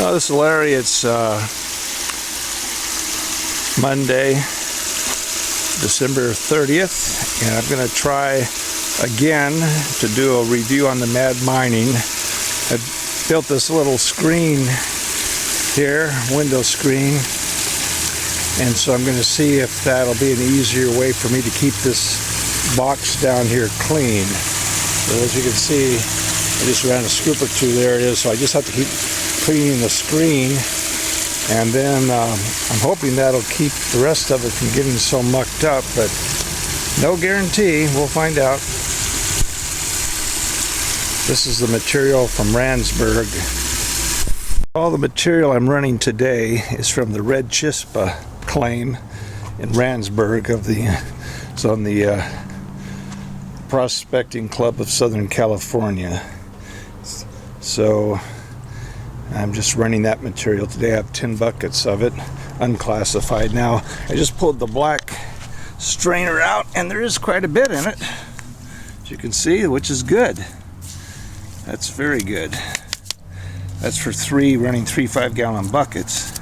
Oh, this is Larry. It's Monday, December 30th, and I'm going to try again to do a review on the Mad Mining. I built this little screen here, window screen, and so I'm going to see if that'll be an easier way for me to keep this box down here clean. So as you can see, I just ran a scoop or two. There it is. So I just have to keep cleaning the screen, and then I'm hoping that'll keep the rest of it from getting so mucked up, but no guarantee. We'll find out. This is the material from Randsburg. All the material I'm running today is from the Red Chispa claim in Randsburg it's on the Prospecting Club of Southern California. So I'm just running that material today. I have 10 buckets of it, unclassified. Now, I just pulled the black strainer out, and there is quite a bit in it, as you can see, which is good. That's very good. That's for running three 5-gallon buckets.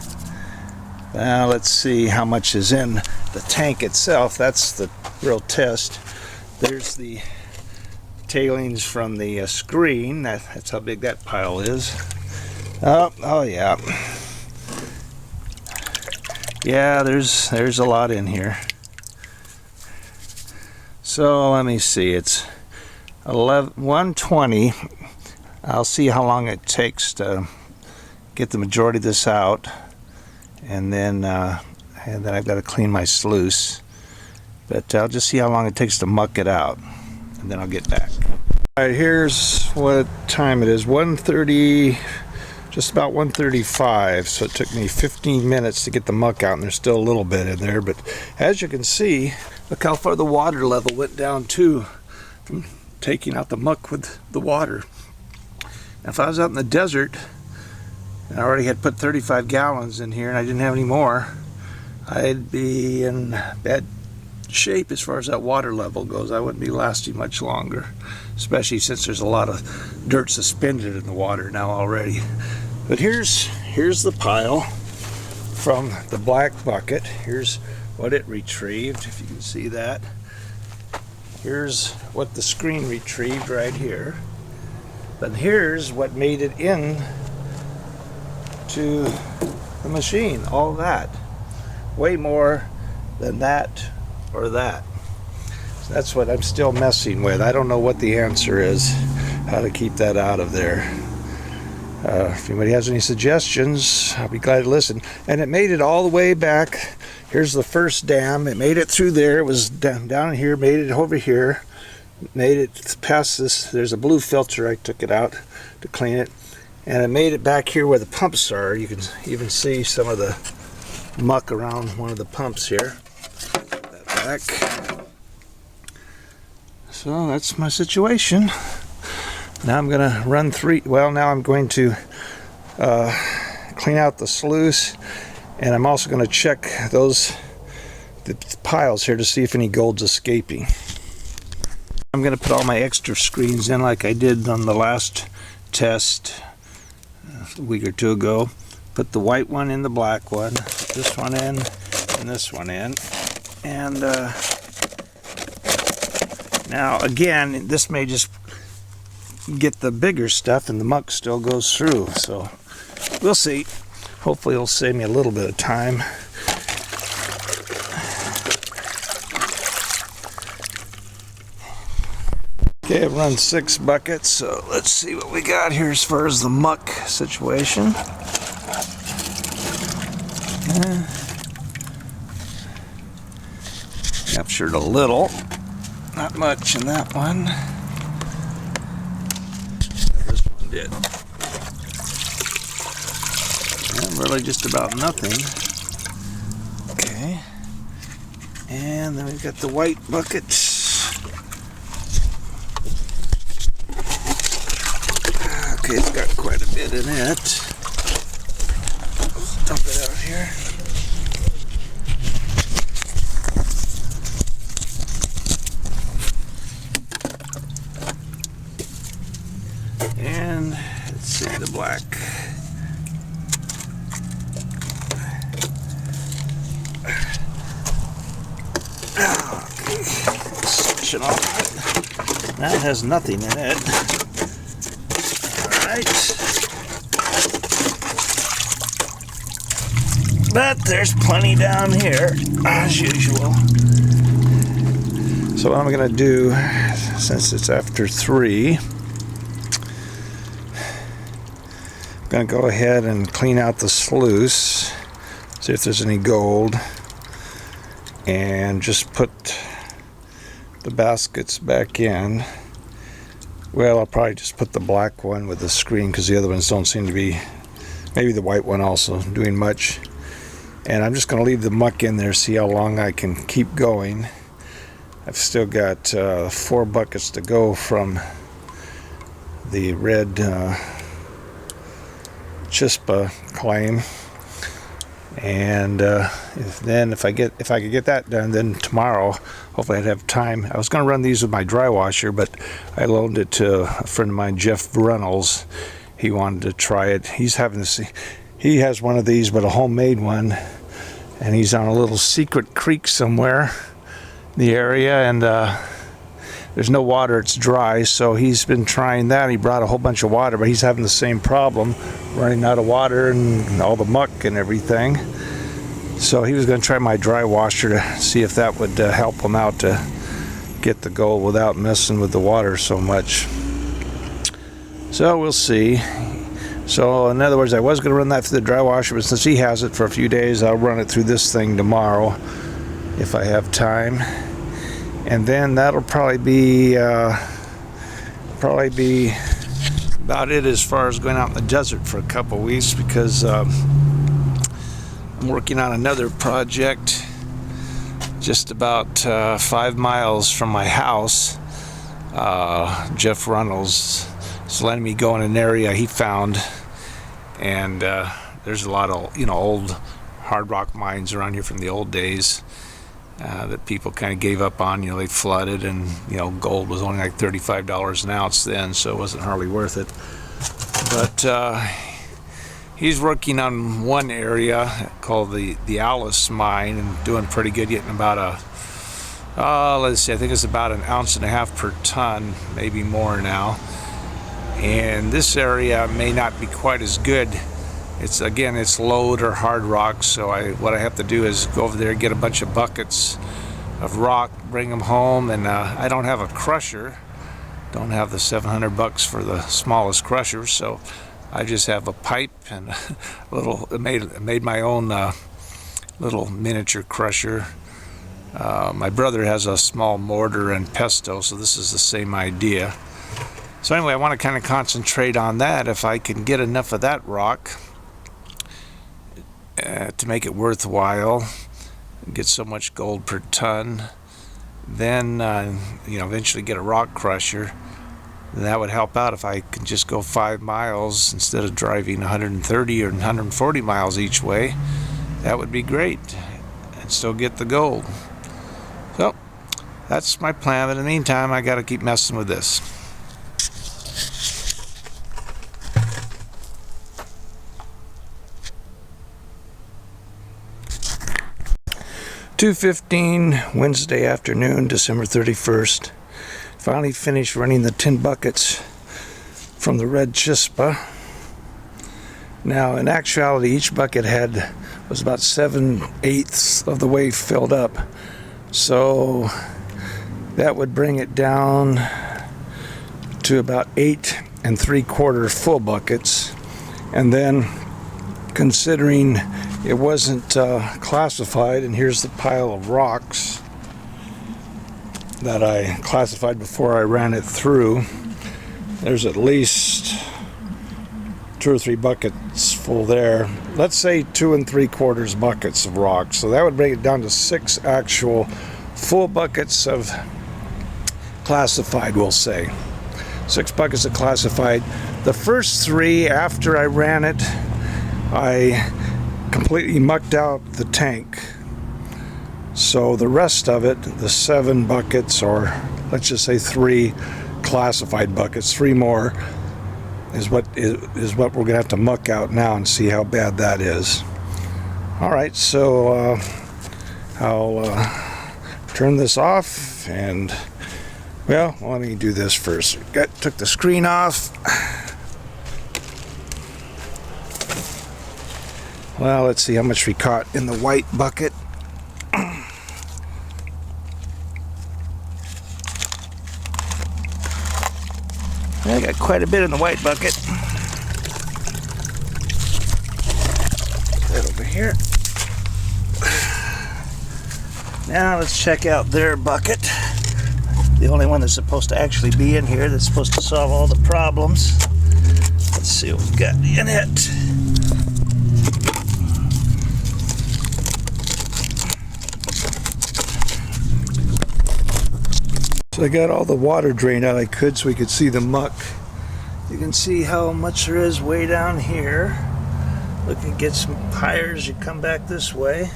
Now, let's see how much is in the tank itself. That's the real test. There's the tailings from the screen. That's how big that pile is. Oh yeah. Yeah, there's a lot in here. So let me see. It's 120. I'll see how long it takes to get the majority of this out, and then I've got to clean my sluice. But I'll just see how long it takes to muck it out, and then I'll get back. All right, here's what time it is. 1:30, just about 1:35. So it took me 15 minutes to get the muck out, and there's still a little bit in there. But as you can see, look how far the water level went down too, from taking out the muck with the water. Now, if I was out in the desert, and I already had put 35 gallons in here, and I didn't have any more, I'd be in bad shape as far as that water level goes. I wouldn't be lasting much longer, especially since there's a lot of dirt suspended in the water now already. But here's the pile from the black bucket. Here's what it retrieved, if you can see that. Here's what the screen retrieved right here. But here's what made it in to the machine. All that, way more than that or that. So that's what I'm still messing with. I don't know what the answer is, how to keep that out of there. If anybody has any suggestions, I'll be glad to listen. And it made it all the way back. Here's the first dam. It made it through there. It was down here, made it over here, made it past this. There's a blue filter. I took it out to clean it, and it made it back here where the pumps are. You can even see some of the muck around one of the pumps here. Back. So that's my situation. Now I'm going to run now I'm going to clean out the sluice, and I'm also going to check the piles here to see if any gold's escaping. I'm going to put all my extra screens in like I did on the last test a week or two ago. Put the white one in the black one, put this one in, and this one in. And now again, this may just get the bigger stuff and the muck still goes through. So we'll see. Hopefully it'll save me a little bit of time. Okay, I've run 6 buckets, so let's see what we got here as far as the muck situation. Captured a little, not much in that one. This one did. And really just about nothing. Okay. And then we've got the white buckets. Okay, it's got quite a bit in it. Let's dump it out here. And let's see the black. section off of it. That has nothing in it. Alright. But there's plenty down here, as usual. So what I'm going to do, since it's after 3, I'm going to go ahead and clean out the sluice, see if there's any gold, and just put the baskets back in. Well, I'll probably just put the black one with the screen because the other ones don't seem to be, maybe the white one also, doing much. And I'm just going to leave the muck in there, see how long I can keep going. I've still got 4 buckets to go from the red Chispa claim, and if I could get that done, then tomorrow hopefully I'd have time. I was going to run these with my dry washer, but I loaned it to a friend of mine, Jeff Reynolds. He wanted to try it. He has one of these, but a homemade one, and he's on a little secret creek somewhere in the area, and there's no water, it's dry, so he's been trying that. He brought a whole bunch of water, but he's having the same problem, running out of water and all the muck and everything. So he was going to try my dry washer to see if that would help him out to get the gold without messing with the water so much. So we'll see. So in other words, I was going to run that through the dry washer, but since he has it for a few days, I'll run it through this thing tomorrow if I have time. And then that'll probably be about it as far as going out in the desert for a couple weeks, because I'm working on another project just about 5 miles from my house. Jeff Reynolds is letting me go in an area he found, and there's a lot of old hard rock mines around here from the old days. That people kind of gave up on. They flooded, and gold was only like $35 an ounce then, so it wasn't hardly worth it. But he's working on one area called the Alice mine, and doing pretty good, getting about let's see, I think it's about 1.5 ounces per ton, maybe more now. And this area may not be quite as good. It's lode or hard rock, so what I have to do is go over there, get a bunch of buckets of rock, bring them home, and I don't have a crusher, don't have the $700 for the smallest crusher, so I just have a pipe and made my own little miniature crusher. My brother has a small mortar and pestle, so this is the same idea. So anyway, I want to kind of concentrate on that. If I can get enough of that rock to make it worthwhile, get so much gold per ton, then eventually get a rock crusher. And that would help out if I could just go 5 miles instead of driving 130 or 140 miles each way. That would be great, and still get the gold. So that's my plan. But in the meantime, I got to keep messing with this. (2:15) Wednesday afternoon, December 31st. Finally finished running the 10 buckets from the red Chispa. Now, in actuality, each bucket was about 7/8 of the way filled up. So that would bring it down to about 8 3/4 full buckets. And then, considering it wasn't classified, and here's the pile of rocks that I classified before I ran it through, there's at least 2 or 3 buckets full there. Let's say 2 3/4 buckets of rocks. So that would bring it down to 6 actual full buckets of classified, we'll say. 6 buckets of classified. The first 3, after I ran it, I completely mucked out the tank. So the rest of it, the 7 buckets, or let's just say 3 classified buckets, 3 more, is what we're going to have to muck out now and see how bad that is. All right, so I'll turn this off and Well, let me do this first. Took the screen off. Well, let's see how much we caught in the white bucket. I got quite a bit in the white bucket. That over here. Now let's check out their bucket. The only one that's supposed to actually be in here, that's supposed to solve all the problems. Let's see what we've got in it. So I got all the water drained out I could so we could see the muck. You can see how much there is way down here. Look, it gets higher as you come back this way.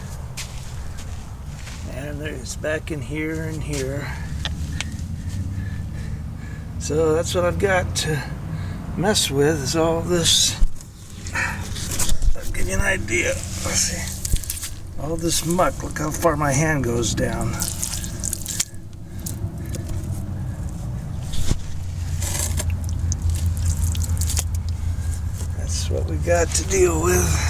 And there's back in here and here. So that's what I've got to mess with, is all this. I'll give you an idea. Let's see. All this muck. Look how far my hand goes down. That's what we got to deal with.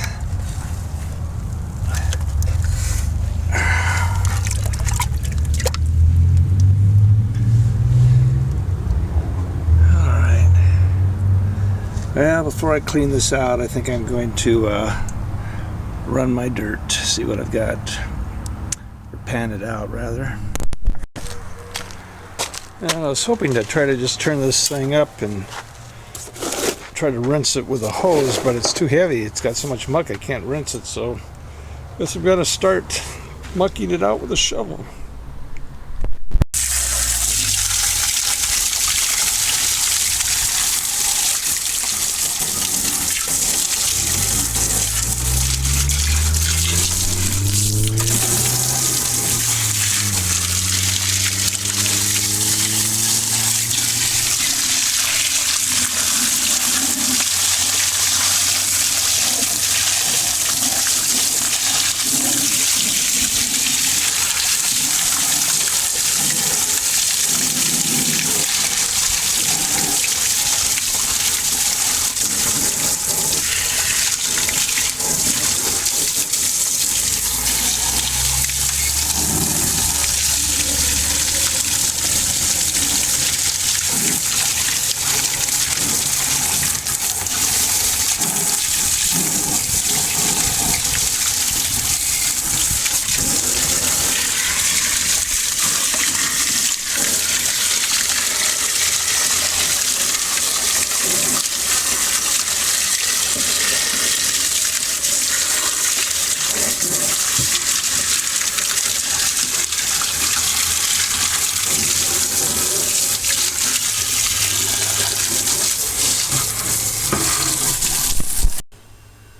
Well, before I clean this out, I think I'm going to run my dirt, see what I've got, or pan it out rather. And I was hoping to try to just turn this thing up and try to rinse it with a hose, but it's too heavy. It's got so much muck I can't rinse it, so I guess I've got to start mucking it out with a shovel.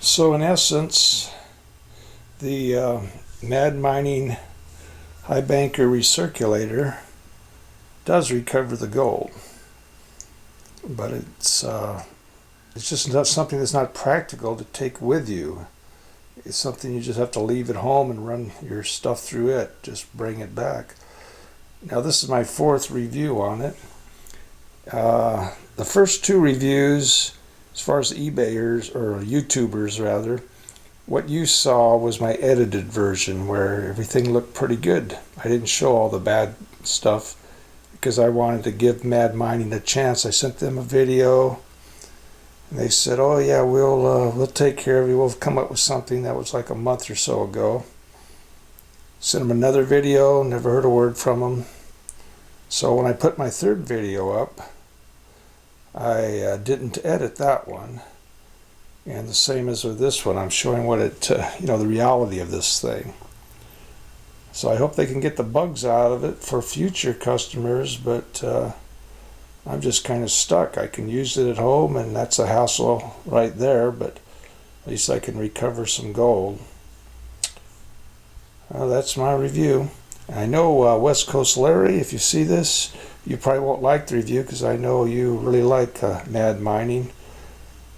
So in essence, the Mad Mining High Banker recirculator does recover the gold, but it's just not something that's not practical to take with you. It's something you just have to leave at home and run your stuff through it. Just bring it back. Now this is my 4th review on it. The first 2 reviews, as far as eBayers, or YouTubers rather, what you saw was my edited version where everything looked pretty good. I didn't show all the bad stuff because I wanted to give Mad Mining a chance. I sent them a video and they said, oh yeah, we'll take care of you. We'll come up with something. That was like a month or so ago. Sent them another video, never heard a word from them. So when I put my 3rd video up, I didn't edit that one, and the same as with this one, I'm showing what it, the reality of this thing. So I hope they can get the bugs out of it for future customers, but I'm just kind of stuck. I can use it at home, and that's a hassle right there, but at least I can recover some gold. That's my review. I know West Coast Larry, if you see this, you probably won't like the review because I know you really like Mad Mining,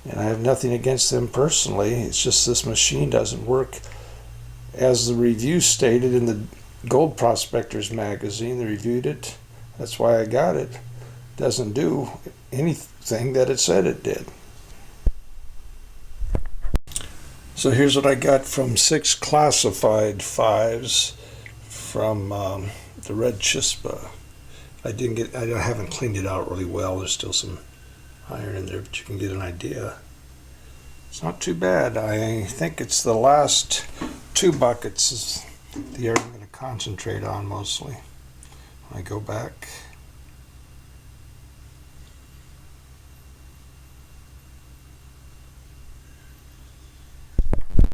and I have nothing against them personally. It's just this machine doesn't work as the review stated in the Gold Prospectors magazine. They reviewed it. That's why I got it. Doesn't do anything that it said it did. So here's what I got from 6 classified 5s from the red Chispa. I haven't cleaned it out really well. There's still some iron in there, but you can get an idea. It's not too bad. I think it's the last 2 buckets is the area I'm going to concentrate on mostly when I go back.